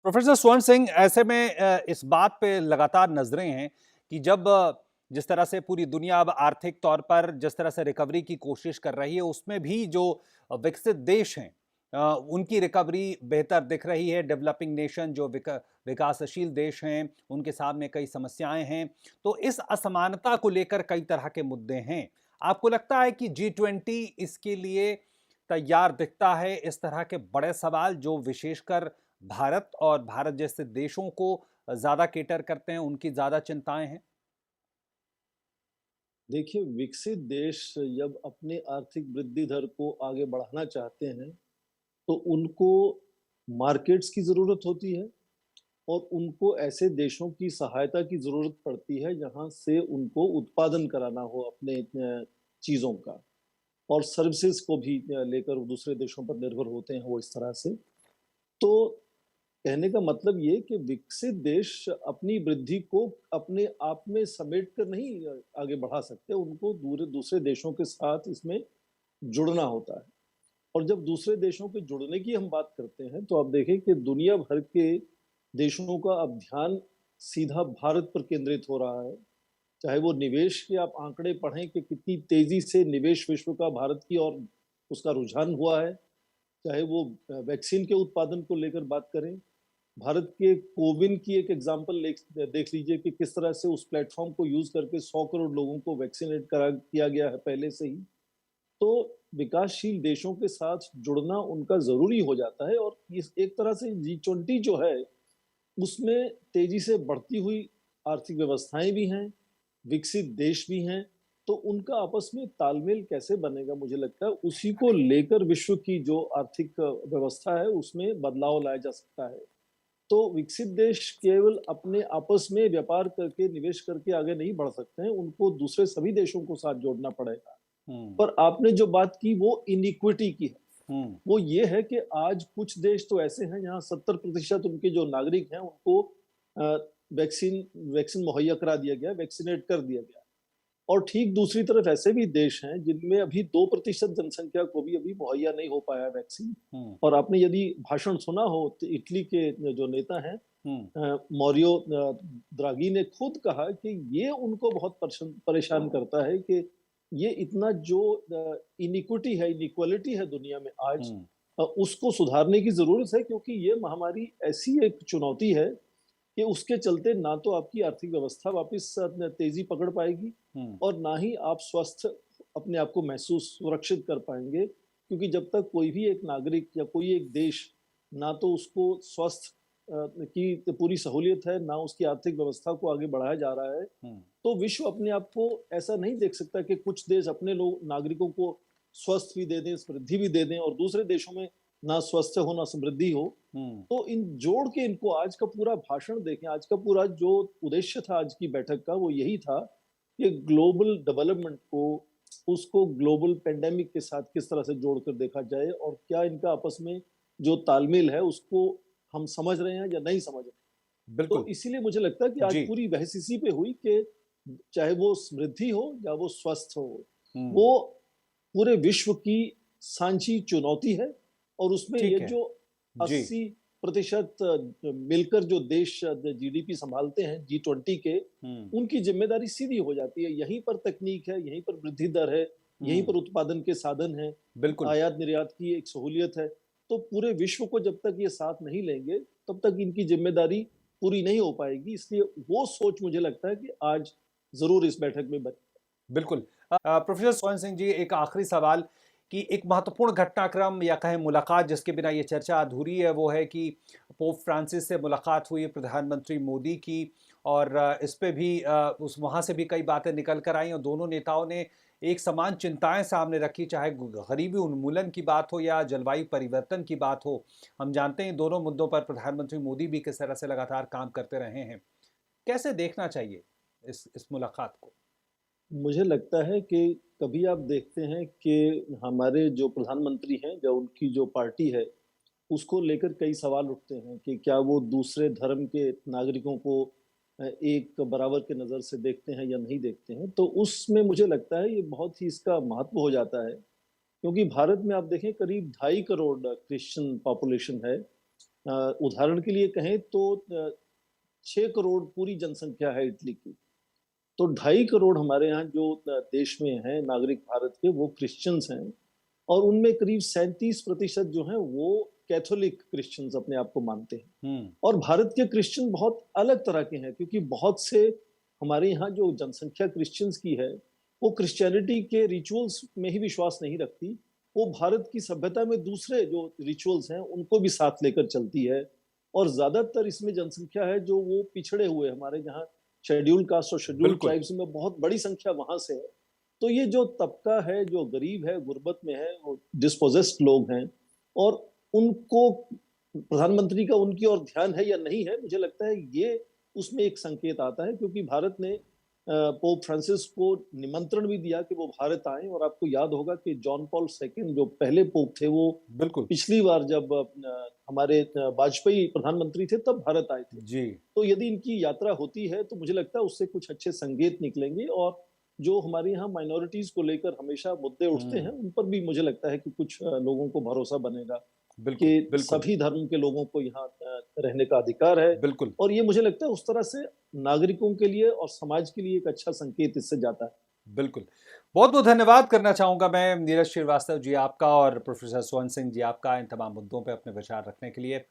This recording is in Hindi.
प्रोफेसर स्वर्ण सिंह, ऐसे में इस बात पे लगातार नजरें हैं कि जब जिस तरह से पूरी दुनिया अब आर्थिक तौर पर जिस तरह से रिकवरी की कोशिश कर रही है, उसमें भी जो विकसित देश हैं उनकी रिकवरी बेहतर दिख रही है। डेवलपिंग नेशन जो विकासशील देश हैं, उनके सामने कई समस्याएं हैं। तो इस असमानता को लेकर कई तरह के मुद्दे हैं। आपको लगता है कि G20 इसके लिए तैयार दिखता है? इस तरह के बड़े सवाल जो विशेषकर भारत और भारत जैसे देशों को ज्यादा केटर करते हैं, उनकी ज्यादा चिंताएं हैं। देखिए, विकसित देश जब अपने आर्थिक वृद्धि दर को आगे बढ़ाना चाहते हैं, तो उनको मार्केट्स की ज़रूरत होती है और उनको ऐसे देशों की सहायता की ज़रूरत पड़ती है, जहाँ से उनको उत्पादन कराना हो अपने चीज़ों का और सर्विसेज़ को भी लेकर वो दूसरे देशों पर निर्भर होते हैं वो इस तरह से। तो कहने का मतलब ये कि विकसित देश अपनी वृद्धि को अपने आप में समेट कर नहीं आगे बढ़ा सकते, उनको दूसरे देशों के साथ इसमें जुड़ना होता है। और जब दूसरे देशों के जुड़ने की हम बात करते हैं, तो आप देखें कि दुनिया भर के देशों का अब ध्यान सीधा भारत पर केंद्रित हो रहा है। चाहे वो निवेश के आप आंकड़े पढ़ें कि कितनी तेजी से निवेश विश्व का भारत की ओर उसका रुझान हुआ है, चाहे वो वैक्सीन के उत्पादन को लेकर बात करें, भारत के कोविन की एक एग्जांपल देख लीजिए कि किस तरह से उस प्लेटफॉर्म को यूज करके 100 करोड़ लोगों को वैक्सीनेट करा किया गया है पहले से ही। तो विकासशील देशों के साथ जुड़ना उनका जरूरी हो जाता है और इस एक तरह से G20 जो है उसमें तेजी से बढ़ती हुई आर्थिक व्यवस्थाएं भी हैं, विकसित देश भी हैं। तो उनका आपस में तालमेल कैसे बनेगा, मुझे लगता है उसी को लेकर विश्व की जो आर्थिक व्यवस्था है उसमें बदलाव लाया जा सकता है। तो विकसित देश केवल अपने आपस में व्यापार करके निवेश करके आगे नहीं बढ़ सकते हैं, उनको दूसरे सभी देशों को साथ जोड़ना पड़ेगा। हम्म। पर आपने जो बात की वो इनिक्विटी की है। हम्म। वो ये है कि आज कुछ देश तो ऐसे हैं जहां 70% उनके जो नागरिक हैं उनको वैक्सीन वैक्सीन मुहैया करा दिया गया, वैक्सीनेट कर दिया गया। और ठीक दूसरी तरफ ऐसे भी देश हैं जिनमें अभी 2% जनसंख्या को भी अभी मुहैया नहीं हो पाया वैक्सीन। हम्म। और आपने यदि भाषण सुना हो तो इटली के जो नेता हैं हम्म। मौरियो द्रागी ने खुद कहा कि ये उनको बहुत परेशान करता है कि ये इतना जो इनिक्विटी है, इनिक्वालिटी है दुनिया में आज, हम्म। उसको सुधारने की जरूरत है, क्योंकि ये महामारी ऐसी एक चुनौती है कि उसके चलते ना तो आपकी आर्थिक व्यवस्था वापस तेजी पकड़ पाएगी हम्म। और ना ही आप स्वस्थ अपने आप को महसूस सुरक्षित कर पाएंगे, क्योंकि जब तक कोई भी एक नागरिक या कोई एक देश ना तो उसको स्वस्थ की पूरी सहूलियत है, ना उसकी आर्थिक व्यवस्था को आगे बढ़ाया जा रहा है, हम्म। तो विश्व अपने आप को ऐसा नहीं देख सकता कि कुछ देश अपने लोग नागरिकों को स्वस्थ भी दे दें, समृद्धि भी दे दें और दूसरे देशों में ना स्वस्थ हो ना समृद्धि हो। हम्म। तो इन जोड़ के इनको आज का पूरा भाषण देखें, आज का पूरा जो उद्देश्य था आज की बैठक का वो यही था कि ग्लोबल डेवलपमेंट को, उसको ग्लोबल पेंडेमिक के साथ किस तरह से जोड़कर देखा जाए और क्या इनका आपस में जो तालमेल है उसको हम समझ रहे हैं या नहीं समझ रहे। तो बिल्कुल। इसीलिए मुझे लगता है कि आज जी। पूरी बहस इसी पे हुई कि चाहे वो समृद्धि हो या वो स्वस्थ हो, हम्म। वो पूरे विश्व की सांझी चुनौती है। और उसमें ये ठीक है। जो जी। 80% मिलकर जो देश जीडीपी संभालते हैं G20 के, हम्म। उनकी जिम्मेदारी सीधी हो जाती है। यहीं पर तकनीक है, यहीं पर वृद्धि दर है, यहीं हम्म। पर उत्पादन के साधन हैं, बिल्कुल। आयात निर्यात की एक सहूलियत है। तो पूरे विश्व को जब तक ये साथ नहीं लेंगे, तब तक इनकी जिम्मेदारी पूरी नहीं हो पाएगी। इसलिए वो सोच मुझे लगता है कि आज जरूर इस बैठक में बनी। बिल्कुल। प्रोफेसर स्वर्ण सिंह जी, एक आखिरी सवाल कि एक महत्वपूर्ण घटनाक्रम या कहें मुलाकात जिसके बिना ये चर्चा अधूरी है, वो है कि पोप फ्रांसिस से मुलाकात हुई प्रधानमंत्री मोदी की। और इस पे भी उस वहाँ से भी कई बातें निकल कर आई और दोनों नेताओं ने एक समान चिंताएं सामने रखी, चाहे गरीबी उन्मूलन की बात हो या जलवायु परिवर्तन की बात हो। हम जानते हैं दोनों मुद्दों पर प्रधानमंत्री मोदी भी किस तरह से लगातार काम करते रहे हैं। कैसे देखना चाहिए इस मुलाकात को? मुझे लगता है कि कभी आप देखते हैं कि हमारे जो प्रधानमंत्री हैं या उनकी जो पार्टी है, उसको लेकर कई सवाल उठते हैं कि क्या वो दूसरे धर्म के नागरिकों को एक बराबर के नज़र से देखते हैं या नहीं देखते हैं। तो उसमें मुझे लगता है ये बहुत ही इसका महत्व हो जाता है, क्योंकि भारत में आप देखें करीब 2.5 करोड़ क्रिश्चियन पॉपुलेशन है उदाहरण के लिए कहें तो 6 करोड़ पूरी जनसंख्या है इटली की, तो 2.5 करोड़ हमारे यहाँ जो देश में हैं नागरिक भारत के, वो क्रिश्चियंस हैं और उनमें करीब 37% जो हैं वो कैथोलिक क्रिश्चियंस अपने आप को मानते हैं। और भारत के क्रिश्चियन बहुत अलग तरह के हैं, क्योंकि बहुत से हमारे यहाँ जो जनसंख्या क्रिश्चियंस की है, वो क्रिश्चियनिटी के रिचुअल्स में ही विश्वास नहीं रखती, वो भारत की सभ्यता में दूसरे जो रिचुअल्स हैं उनको भी साथ लेकर चलती है। और ज्यादातर इसमें जनसंख्या है जो वो पिछड़े हुए हमारे यहाँ शेड्यूल कास्ट और शेड्यूल बिल्कुल। ट्राइब्स में बहुत बड़ी संख्या वहां से है। तो ये जो तबका है जो गरीब है, गुर्बत में है, वो डिस्पोजेस्ड लोग हैं, और उनको प्रधानमंत्री का उनकी ओर ध्यान है या नहीं है, मुझे लगता है ये उसमें एक संकेत आता है, क्योंकि भारत ने पोप फ्रांसिस को निमंत्रण भी दिया कि वो भारत आए। और आपको याद होगा कि जॉन पॉल सेकंड जो पहले पोप थे, वो बिल्कुल। पिछली बार जब हमारे वाजपेयी प्रधानमंत्री थे तब भारत आए थे। जी। तो यदि इनकी यात्रा होती है तो मुझे लगता है उससे कुछ अच्छे संकेत निकलेंगे, और जो हमारे यहाँ माइनॉरिटीज को लेकर हमेशा मुद्दे उठते हैं उन पर भी मुझे लगता है कि कुछ लोगों को भरोसा बनेगा बिल्कुल, कि बिल्कुल, सभी धर्म के लोगों को यहाँ रहने का अधिकार है। बिल्कुल, और ये मुझे लगता है उस तरह से नागरिकों के लिए और समाज के लिए एक अच्छा संकेत इससे जाता है। बिल्कुल। बहुत-बहुत धन्यवाद करना चाहूँगा मैं नीरज श्रीवास्तव जी आपका और प्रोफ़ेसर स्वर्ण सिंह जी आपका इन तमाम मुद्दों पे अपने विचार रखने के लिए।